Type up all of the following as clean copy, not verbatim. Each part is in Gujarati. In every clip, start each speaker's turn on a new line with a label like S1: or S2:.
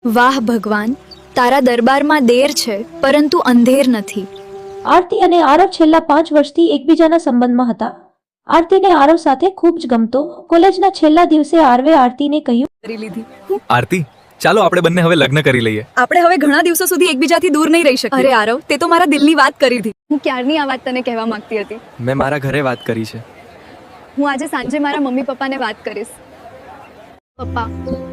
S1: વાહ ભગવાન, તારા દરબારમાં દેર છે પરંતુ અંધેર નથી.
S2: આરતી અને આરવ છેલ્લા 5 વર્ષથી એકબીજાના સંબંધમાં હતા. આરતીને આરવ સાથે ખૂબ જ ગમતો. કોલેજના છેલ્લા દિવસે આરવે આરતીને કહ્યું,
S1: કરી લીધી.
S3: આરતી, ચાલો આપણે બંને હવે લગ્ન કરી લઈએ.
S1: આપણે હવે ઘણા દિવસો સુધી એકબીજાથી દૂર નહીં રહી શકીએ. અરે આરવ, તે તો મારા દિલની વાત કરી હતી. હું ક્યારની આ વાત તને કહેવા માંગતી હતી.
S3: મેં મારા ઘરે વાત કરી છે.
S1: હું આજે સાંજે મારા મમ્મી પપ્પાને વાત કરીશ. પપ્પા,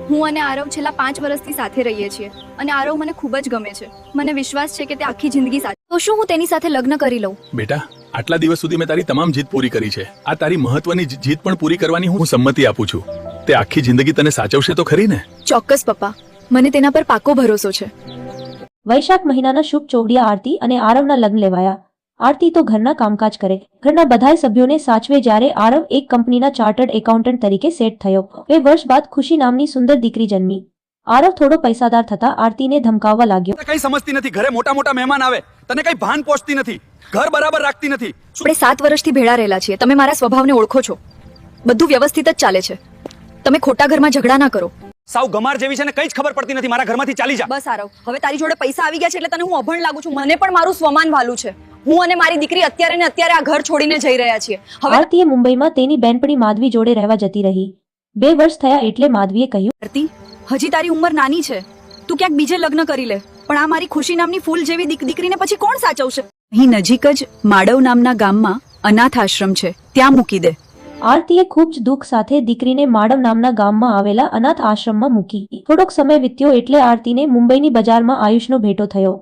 S1: હું અને આરવ છેલ્લા 5 વર્ષથી સાથે રહીએ છીએ અને આરવ મને ખૂબ જ ગમે છે. મને વિશ્વાસ છે કે તે આખી જિંદગી સાથે. તો શું હું તેની સાથે લગ્ન કરી લઉં?
S4: બેટા, આટલા દિવસ સુધી મેં તારી તમામ જીત પૂરી કરી છે. આ તારી મહત્વની જીત પણ પૂરી કરવાની હું સંમતિ આપું છું. તે આખી જિંદગી તને સાચવશે તો ખરી ને?
S1: ચોક્કસ પપ્પા, મને તેના પર પાકો ભરોસો છે.
S2: વૈશાખ મહિનાના શુભ ચોવડિયા આરતી અને આરવના લગ્ન લેવાયા. આરતી તો ઘરના કામકાજ કરે, ઘરના બધાય સભ્યોને સાચવે. જ્યારે આરવ એક કંપનીના ચાર્ટર્ડ એકાઉન્ટન્ટ તરીકે સેટ થયો. 2 વર્ષ બાદ ખુશી નામની સુંદર દીકરી જન્મી. આરવ થોડો પૈસાદાર થતા આરતીને ધમકાવવા લાગ્યો.
S5: કઈ સમજતી નથી. ઘરે મોટા મોટા મહેમાન આવે, તને કઈ ભાન પહોંચતી નથી, ઘર બરાબર રાખતી નથી.
S1: આપણે 7 વર્ષથી ભેળા રહેલા છીએ. તમે મારા સ્વભાવને ઓળખો છો. બધું વ્યવસ્થિત જ ચાલે છે. તમે ખોટા ઘરમાં ઝઘડા ના કરો.
S5: સાવ ગમાર જેવી છે ને કઈ જ ખબર પડતી નથી. મારા ઘરમાંથી ચાલી જા.
S1: બસ આરવ, હવે તારી જોડે પૈસા આવી ગયા છે એટલે તને હું અભણ લાગુ છું. મને પણ મારું સ્વમાન વાલું છે. હું અને મારી દીકરી અત્યારે ને અત્યારે આ ઘર છોડીને જઈ રહ્યા છીએ. હવે
S2: આરતીએ મુંબઈમાં તેની બેનપણી માધવી જોડે રહેવા જતી રહી. 2 વર્ષ થયા એટલે માધવીએ કહ્યું,
S1: આરતી, હજી તારી ઉંમર નાની છે. તું ક્યાંક બીજે લગ્ન કરી લે. પણ આ મારી ખુશી નામની ફૂલ જેવી દીકરીને પછી કોણ સાચવશે? અહીં નજીક જ માડવ નામના ગામમાં અનાથ આશ્રમ છે, ત્યાં મૂકી દે.
S2: આરતીએ ખૂબ જ દુઃખ સાથે દીકરીને માડવ નામના ગામમાં આવેલા અનાથ આશ્રમમાં મૂકી. થોડોક સમય વીત્યો એટલે આરતીને મુંબઈની બજારમાં આયુષનો ભેટો થયો.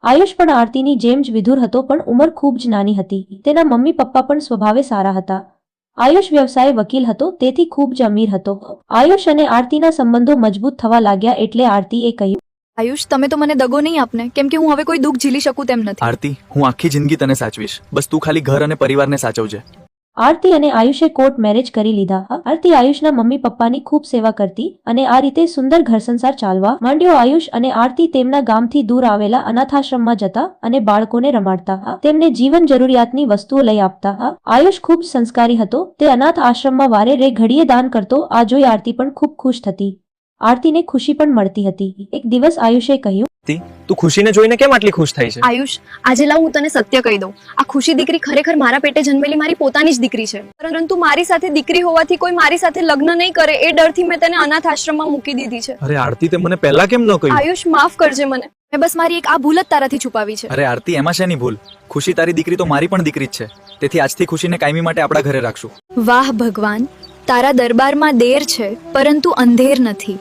S2: આયુષ પણ આરતીની જેમ જ વિધુર હતો, પણ ઉંમર ખૂબ જ નાની હતી. તેના મમ્મી પપ્પા પણ સ્વભાવે સારા હતા. આયુષ વ્યવસાય વકીલ હતો, તેથી ખૂબ જ અમીર હતો. આયુષ અને આરતીના સંબંધો મજબૂત થવા લાગ્યા એટલે આરતીએ કહ્યું,
S1: આયુષ, તમે તો મને દગો નહીં આપને, કેમ કે હું હવે કોઈ દુઃખ ઝીલી શકું તેમ નથી.
S3: આરતી, હું આખી જિંદગી તને સાચવીશ. બસ તું ખાલી ઘર અને પરિવારને સાચવજે.
S2: આરતી અને આયુષે કોર્ટ મેરેજ કરી લીધા. આરતી આયુષના મમ્મી પપ્પાની ખૂબ સેવા કરતી અને આ રીતે સુંદર ઘર સંસાર ચાલવા માંડ્યો. આયુષ અને આરતી તેમના ગામથી દૂર આવેલા અનાથાશ્રમમાં જતા અને બાળકોને રમાડતા. તેમને જીવન જરૂરિયાતની વસ્તુઓ લઈ આપતા. આયુષ ખૂબ સંસ્કારી હતો. તે અનાથ આશ્રમમાં વારે રે ઘડીએ દાન કરતો. આ જોઈ આરતી પણ ખૂબ ખુશ થતી. આરતીને ખુશી પણ મળતી હતી. એક દિવસ આયુષે કહ્યું,
S3: તું ખુશીને જોઈને કેમ આટલી ખુશ થઈ છે?
S1: આયુષ, આજે લાવ હું તને સત્ય કહી દઉં. આ ખુશી દીકરી ખરેખર મારા પેટે જન્મેલી મારી પોતાની જ દીકરી છે. પરંતુ મારી સાથે દીકરી હોવાથી કોઈ મારી સાથે લગ્ન નહીં કરે એ ડરથી મેં તેને અનાથ આશ્રમમાં મૂકી દીધી છે.
S3: અરે આરતી, તે મને પહેલા કેમ ન કહ્યું?
S1: આયુષ, માફ કરજે મને. મેં બસ મારી એક આ ભૂલ જ તારાથી છુપાવી છે.
S3: અરે આરતી, એમાં શેની ભૂલ? ખુશી તારી દીકરી તો મારી પણ દીકરી જ છે. તેથી આજથી ખુશીને કાયમી માટે આપણા ઘરે રાખશું.
S1: વાહ ભગવાન, તારા દરબારમાં દેર છે પરંતુ અંધેર નથી.